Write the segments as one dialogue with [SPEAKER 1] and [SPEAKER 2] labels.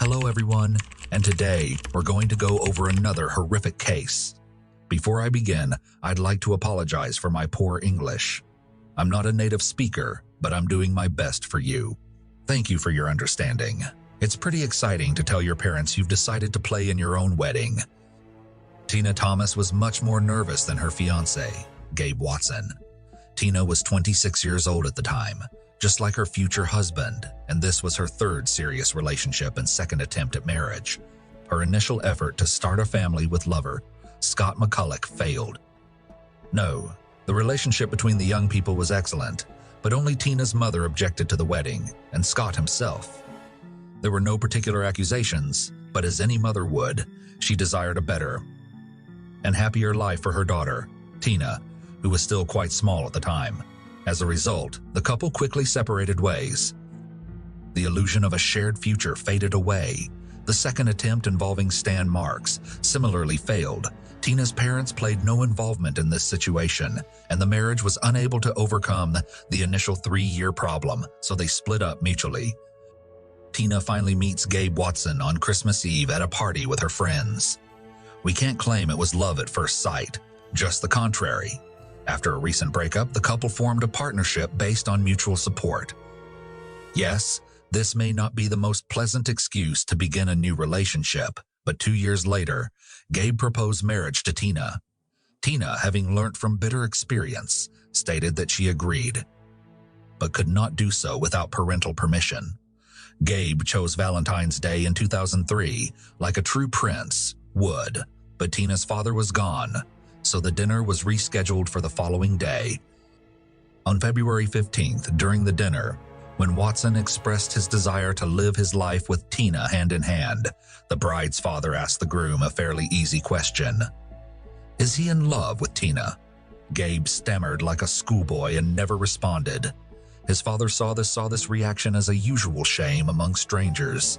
[SPEAKER 1] Hello everyone, and today we're going to go over another horrific case. Before I begin, I'd like to apologize for my poor English. I'm not a native speaker, but I'm doing my best for you. Thank you for your understanding. It's pretty exciting to tell your parents you've decided to play in your own wedding. Tina Thomas was much more nervous than her fiancé, Gabe Watson. Tina was 26 years old at the time, just like her future husband, and this was her third serious relationship and second attempt at marriage. Her initial effort to start a family with lover, Scott McCulloch, failed. No, the relationship between the young people was excellent, but only Tina's mother objected to the wedding, and Scott himself. There were no particular accusations, but as any mother would, she desired a better and happier life for her daughter, Tina, who was still quite small at the time. As a result, the couple quickly separated ways. The illusion of a shared future faded away. The second attempt, involving Stan Marks, similarly failed. Tina's parents played no involvement in this situation, and the marriage was unable to overcome the initial 3-year problem, so they split up mutually. Tina finally meets Gabe Watson on Christmas Eve at a party with her friends. We can't claim it was love at first sight, just the contrary. After a recent breakup, the couple formed a partnership based on mutual support. Yes, this may not be the most pleasant excuse to begin a new relationship, but 2 years later, Gabe proposed marriage to Tina. Tina, having learnt from bitter experience, stated that she agreed, but could not do so without parental permission. Gabe chose Valentine's Day in 2003, like a true prince would, but Tina's father was gone, so the dinner was rescheduled for the following day. On February 15th, during the dinner, when Watson expressed his desire to live his life with Tina hand in hand, the bride's father asked the groom a fairly easy question. Is he in love with Tina? Gabe stammered like a schoolboy and never responded. His father saw this reaction as a usual shame among strangers.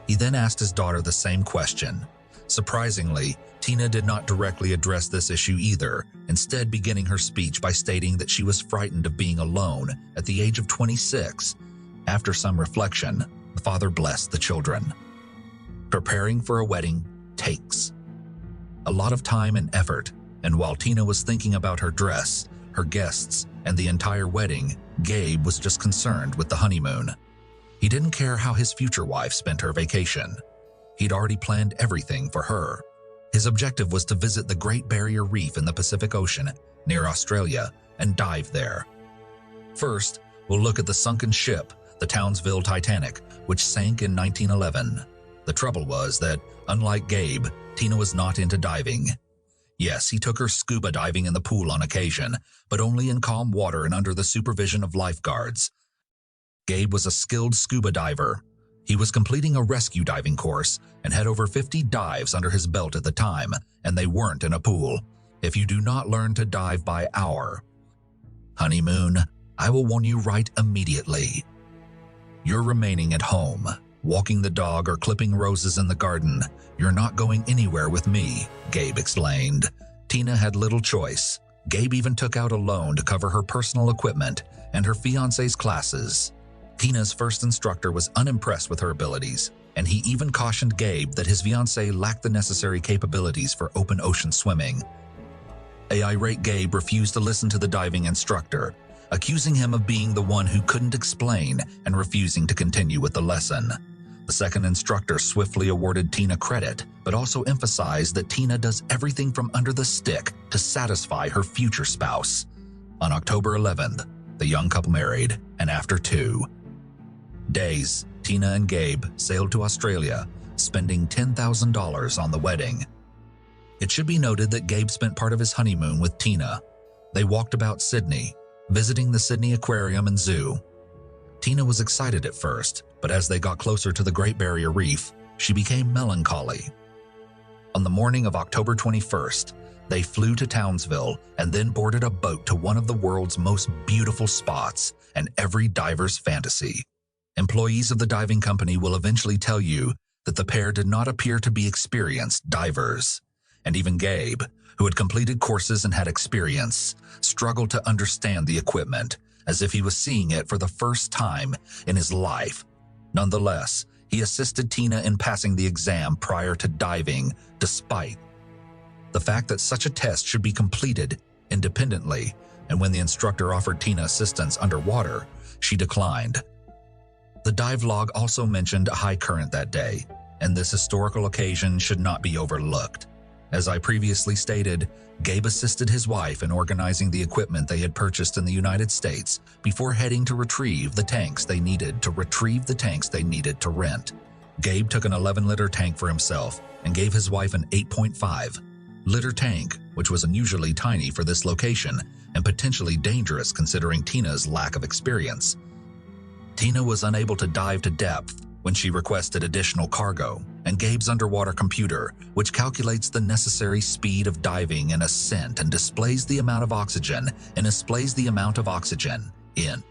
[SPEAKER 1] He then asked his daughter the same question. Surprisingly, Tina did not directly address this issue either, instead beginning her speech by stating that she was frightened of being alone at the age of 26. After some reflection, the father blessed the children. Preparing for a wedding takes a lot of time and effort, and while Tina was thinking about her dress, her guests, and the entire wedding, Gabe was just concerned with the honeymoon. He didn't care how his future wife spent her vacation. He'd already planned everything for her. His objective was to visit the Great Barrier Reef in the Pacific Ocean, near Australia, and dive there. First, we'll look at the sunken ship, the Townsville Titanic, which sank in 1911. The trouble was that, unlike Gabe, Tina was not into diving. Yes, he took her scuba diving in the pool on occasion, but only in calm water and under the supervision of lifeguards. Gabe was a skilled scuba diver. He was completing a rescue diving course and had over 50 dives under his belt at the time, and they weren't in a pool. If you do not learn to dive by our honeymoon, I will warn you right immediately. You're remaining at home, walking the dog or clipping roses in the garden. You're not going anywhere with me, Gabe explained. Tina had little choice. Gabe even took out a loan to cover her personal equipment and her fiancé's classes. Tina's first instructor was unimpressed with her abilities, and he even cautioned Gabe that his fiancé lacked the necessary capabilities for open ocean swimming. An irate Gabe refused to listen to the diving instructor, accusing him of being the one who couldn't explain and refusing to continue with the lesson. The second instructor swiftly awarded Tina credit, but also emphasized that Tina does everything from under the stick to satisfy her future spouse. On October 11th, the young couple married, and after 2 days, Tina and Gabe sailed to Australia, spending $10,000 on the wedding. It should be noted that Gabe spent part of his honeymoon with Tina. They walked about Sydney, visiting the Sydney Aquarium and Zoo. Tina was excited at first, but as they got closer to the Great Barrier Reef, she became melancholy. On the morning of October 21st, they flew to Townsville and then boarded a boat to one of the world's most beautiful spots and every diver's fantasy. Employees of the diving company will eventually tell you that the pair did not appear to be experienced divers. And even Gabe, who had completed courses and had experience, struggled to understand the equipment, as if he was seeing it for the first time in his life. Nonetheless, He assisted Tina in passing the exam prior to diving, despite the fact that such a test should be completed independently, and when the instructor offered Tina assistance underwater, she declined. The dive log also mentioned a high current that day, and this historical occasion should not be overlooked. As I previously stated, Gabe assisted his wife in organizing the equipment they had purchased in the United States before heading to retrieve the tanks they needed to rent. Gabe took an 11-liter tank for himself and gave his wife an 8.5-liter tank, which was unusually tiny for this location and potentially dangerous considering Tina's lack of experience. Tina was unable to dive to depth when she requested additional cargo, and Gabe's underwater computer, which calculates the necessary speed of diving and ascent and displays the amount of oxygen in.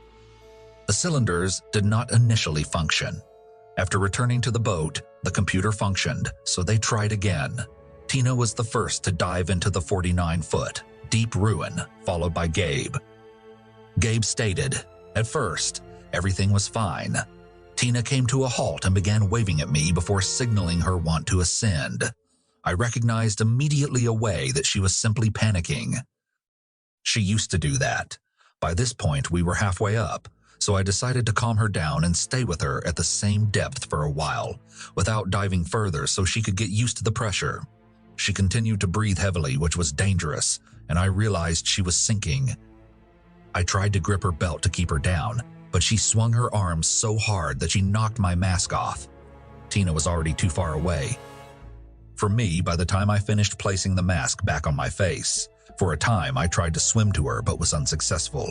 [SPEAKER 1] The cylinders did not initially function. After returning to the boat, the computer functioned, so they tried again. Tina was the first to dive into the 49-foot deep ruin, followed by Gabe. Gabe stated, "At first, everything was fine. Tina came to a halt and began waving at me before signaling her want to ascend. I recognized immediately away that she was simply panicking. She used to do that. By this point, we were halfway up, so I decided to calm her down and stay with her at the same depth for a while, without diving further so she could get used to the pressure. She continued to breathe heavily, which was dangerous, and I realized she was sinking. I tried to grip her belt to keep her down, but she swung her arms so hard that she knocked my mask off. Tina was already too far away. For me, by the time I finished placing the mask back on my face, for a time I tried to swim to her but was unsuccessful.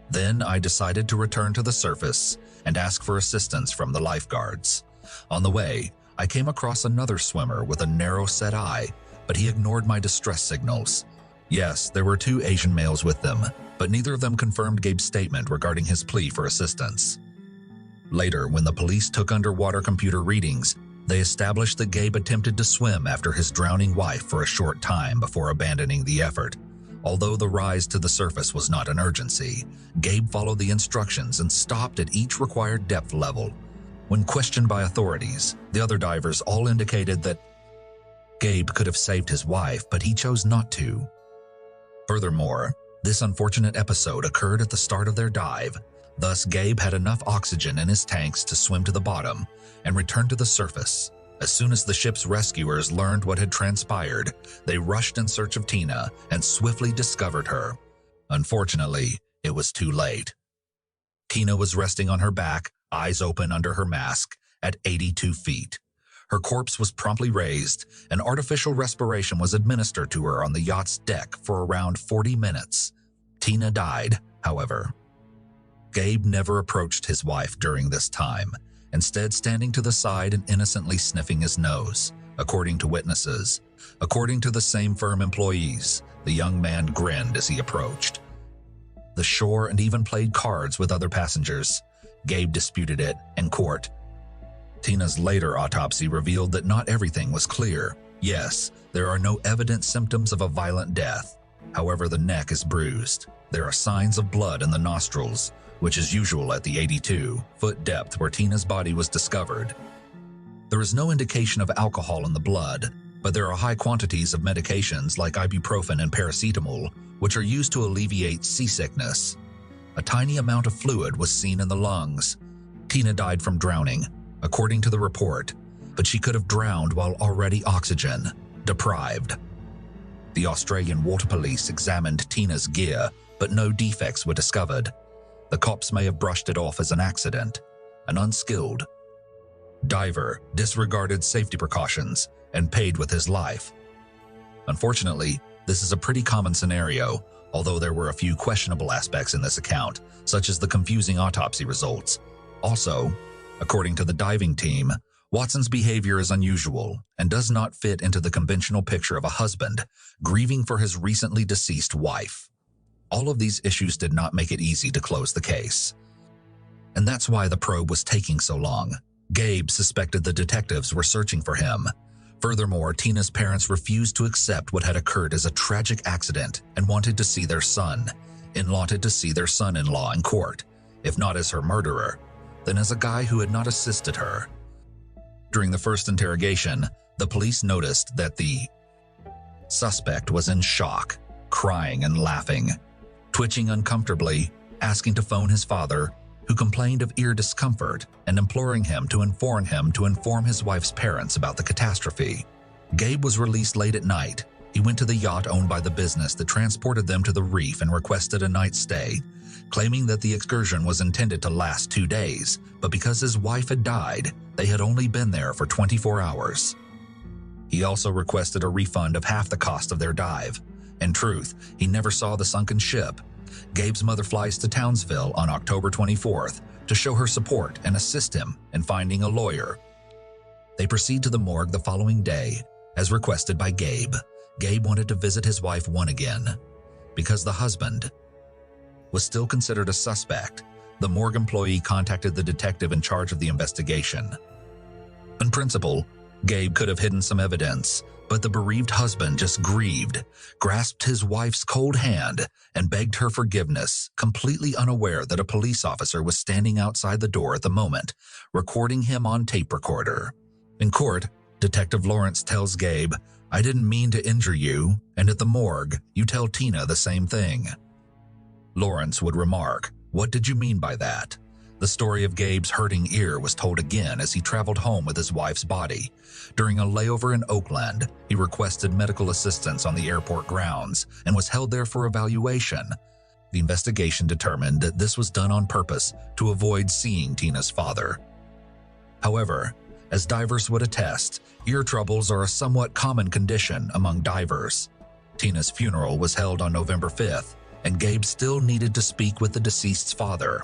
[SPEAKER 1] Then I decided to return to the surface and ask for assistance from the lifeguards. On the way, I came across another swimmer with a narrow set eye, but he ignored my distress signals. Yes, there were 2 Asian males with them, but neither of them confirmed Gabe's statement regarding his plea for assistance. Later, when the police took underwater computer readings, they established that Gabe attempted to swim after his drowning wife for a short time before abandoning the effort. Although the rise to the surface was not an urgency, Gabe followed the instructions and stopped at each required depth level. When questioned by authorities, the other divers all indicated that Gabe could have saved his wife, but he chose not to. Furthermore, this unfortunate episode occurred at the start of their dive. Thus, Gabe had enough oxygen in his tanks to swim to the bottom and return to the surface. As soon as the ship's rescuers learned what had transpired, they rushed in search of Tina and swiftly discovered her. Unfortunately, it was too late. Tina was resting on her back, eyes open under her mask, at 82 feet. Her corpse was promptly raised, and artificial respiration was administered to her on the yacht's deck for around 40 minutes. Tina died, however. Gabe never approached his wife during this time, instead standing to the side and innocently sniffing his nose, according to witnesses. According to the same firm employees, the young man grinned as he approached the shore and even played cards with other passengers. Gabe disputed it in court. Tina's later autopsy revealed that not everything was clear. Yes, there are no evident symptoms of a violent death. However, the neck is bruised. There are signs of blood in the nostrils, which is usual at the 82-foot depth where Tina's body was discovered. There is no indication of alcohol in the blood, but there are high quantities of medications like ibuprofen and paracetamol, which are used to alleviate seasickness. A tiny amount of fluid was seen in the lungs. Tina died from drowning, according to the report, but she could have drowned while already oxygen deprived. The Australian Water Police examined Tina's gear, but no defects were discovered. The cops may have brushed it off as an accident. An unskilled diver disregarded safety precautions and paid with his life. Unfortunately, this is a pretty common scenario, although there were a few questionable aspects in this account, such as the confusing autopsy results. Also, according to the diving team, Watson's behavior is unusual and does not fit into the conventional picture of a husband grieving for his recently deceased wife. All of these issues did not make it easy to close the case. And that's why the probe was taking so long. Gabe suspected the detectives were searching for him. Furthermore, Tina's parents refused to accept what had occurred as a tragic accident and wanted to see their son-in-law in court, if not as her murderer, then as a guy who had not assisted her During the first interrogation, the police noticed that the suspect was in shock, crying and laughing, twitching uncomfortably, asking to phone his father, who complained of ear discomfort, and imploring him to inform his wife's parents about the catastrophe. Gabe was released late at night. He went to the yacht owned by the business that transported them to the reef and requested a night's stay, claiming that the excursion was intended to last 2 days, but because his wife had died, they had only been there for 24 hours. He also requested a refund of half the cost of their dive. In truth, he never saw the sunken ship. Gabe's mother flies to Townsville on October 24th to show her support and assist him in finding a lawyer. They proceed to the morgue the following day, as requested by Gabe. Gabe wanted to visit his wife once again. Because the husband was still considered a suspect, the morgue employee contacted the detective in charge of the investigation. In principle, Gabe could have hidden some evidence, but the bereaved husband just grieved, grasped his wife's cold hand, and begged her forgiveness, completely unaware that a police officer was standing outside the door at the moment, recording him on tape recorder. In court, Detective Lawrence tells Gabe, "I didn't mean to injure you," and at the morgue, you tell Tina the same thing. Lawrence would remark, "What did you mean by that?" The story of Gabe's hurting ear was told again as he traveled home with his wife's body. During a layover in Oakland, he requested medical assistance on the airport grounds and was held there for evaluation. The investigation determined that this was done on purpose to avoid seeing Tina's father. However, as divers would attest, ear troubles are a somewhat common condition among divers. Tina's funeral was held on November 5th, and Gabe still needed to speak with the deceased's father.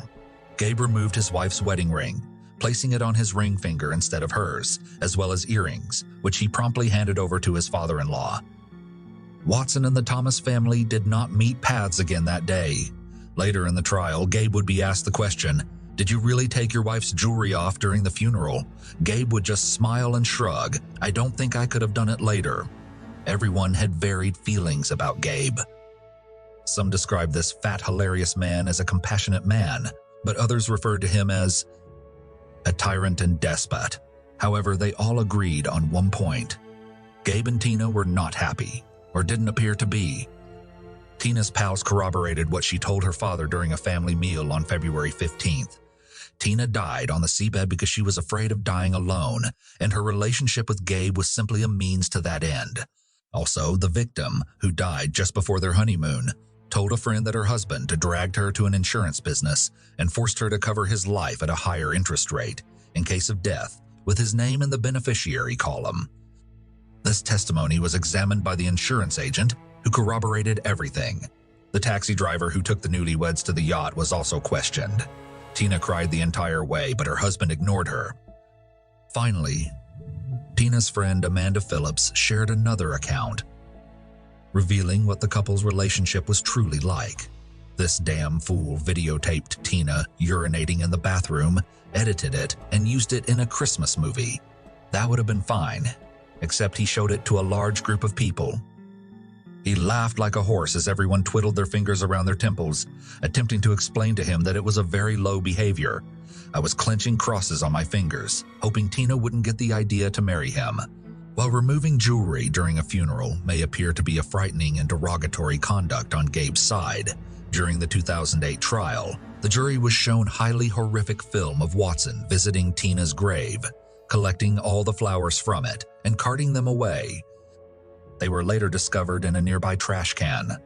[SPEAKER 1] Gabe removed his wife's wedding ring, placing it on his ring finger instead of hers, as well as earrings, which he promptly handed over to his father-in-law. Watson and the Thomas family did not meet paths again that day. Later in the trial, Gabe would be asked the question, "Did you really take your wife's jewelry off during the funeral?" Gabe would just smile and shrug, "I don't think I could have done it later." Everyone had varied feelings about Gabe. Some described this fat, hilarious man as a compassionate man, but others referred to him as a tyrant and despot. However, they all agreed on one point. Gabe and Tina were not happy, or didn't appear to be. Tina's pals corroborated what she told her father during a family meal on February 15th. Tina died on the seabed because she was afraid of dying alone, and her relationship with Gabe was simply a means to that end. Also, the victim, who died just before their honeymoon, told a friend that her husband had dragged her to an insurance business and forced her to cover his life at a higher interest rate, in case of death, with his name in the beneficiary column. This testimony was examined by the insurance agent, who corroborated everything. The taxi driver who took the newlyweds to the yacht was also questioned. Tina cried the entire way, but her husband ignored her. Finally, Tina's friend Amanda Phillips shared another account, revealing what the couple's relationship was truly like. This damn fool videotaped Tina urinating in the bathroom, edited it, and used it in a Christmas movie. That would have been fine, except he showed it to a large group of people. He laughed like a horse as everyone twiddled their fingers around their temples, attempting to explain to him that it was a very low behavior. I was clenching crosses on my fingers, hoping Tina wouldn't get the idea to marry him. While removing jewelry during a funeral may appear to be a frightening and derogatory conduct on Gabe's side, during the 2008 trial, the jury was shown highly horrific film of Watson visiting Tina's grave, collecting all the flowers from it, and carting them away. They were later discovered in a nearby trash can.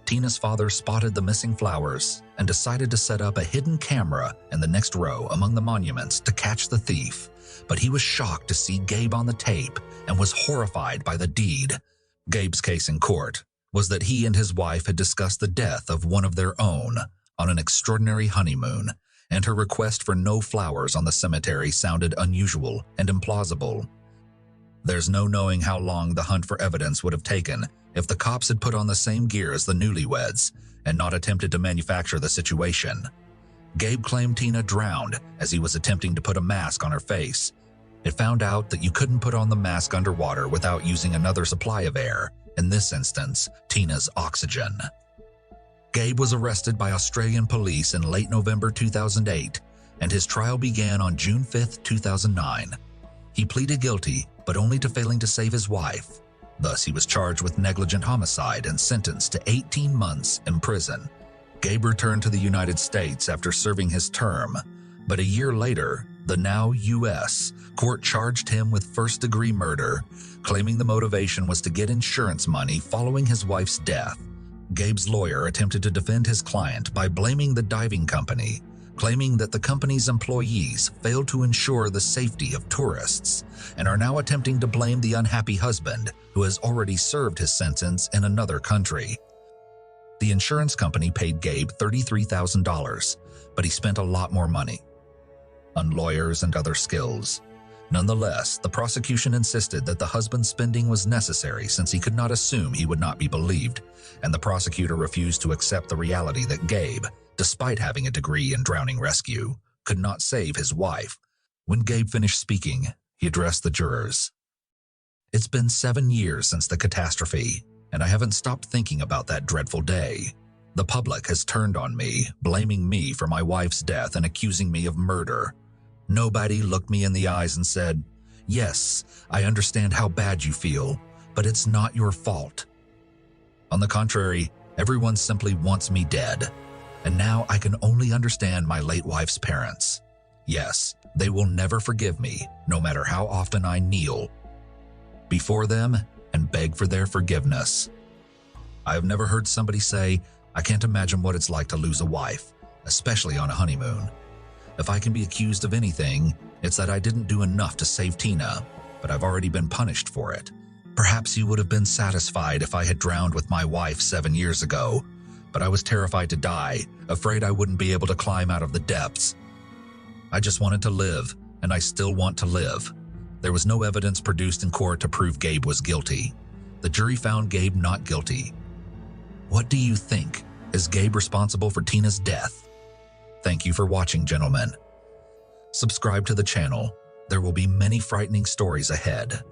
[SPEAKER 1] Tina's father spotted the missing flowers and decided to set up a hidden camera in the next row among the monuments to catch the thief, but he was shocked to see Gabe on the tape and was horrified by the deed. Gabe's case in court was that he and his wife had discussed the death of one of their own on an extraordinary honeymoon, and her request for no flowers on the cemetery sounded unusual and implausible. There's no knowing how long the hunt for evidence would have taken if the cops had put on the same gear as the newlyweds and not attempted to manufacture the situation. Gabe claimed Tina drowned as he was attempting to put a mask on her face. It found out that you couldn't put on the mask underwater without using another supply of air, in this instance, Tina's oxygen. Gabe was arrested by Australian police in late November 2008, and his trial began on June 5, 2009. He pleaded guilty, but only to failing to save his wife. Thus, he was charged with negligent homicide and sentenced to 18 months in prison. Gabe returned to the United States after serving his term, but a year later, the now U.S. court charged him with first-degree murder, claiming the motivation was to get insurance money following his wife's death. Gabe's lawyer attempted to defend his client by blaming the diving company, claiming that the company's employees failed to ensure the safety of tourists, and are now attempting to blame the unhappy husband who has already served his sentence in another country. The insurance company paid Gabe $33,000, but he spent a lot more money on lawyers and other skills. Nonetheless, the prosecution insisted that the husband's spending was necessary since he could not assume he would not be believed, and the prosecutor refused to accept the reality that Gabe, despite having a degree in drowning rescue, could not save his wife. When Gabe finished speaking, he addressed the jurors. "It's been 7 years since the catastrophe, and I haven't stopped thinking about that dreadful day. The public has turned on me, blaming me for my wife's death and accusing me of murder. Nobody looked me in the eyes and said, 'Yes, I understand how bad you feel, but it's not your fault.' On the contrary, everyone simply wants me dead. And now I can only understand my late wife's parents. Yes, they will never forgive me, no matter how often I kneel before them and beg for their forgiveness. I have never heard somebody say, 'I can't imagine what it's like to lose a wife, especially on a honeymoon.' If I can be accused of anything, it's that I didn't do enough to save Tina, but I've already been punished for it. Perhaps you would have been satisfied if I had drowned with my wife 7 years ago, but I was terrified to die, afraid I wouldn't be able to climb out of the depths. I just wanted to live, and I still want to live." There was no evidence produced in court to prove Gabe was guilty. The jury found Gabe not guilty. What do you think? Is Gabe responsible for Tina's death? Thank you for watching, gentlemen. Subscribe to the channel. There will be many frightening stories ahead.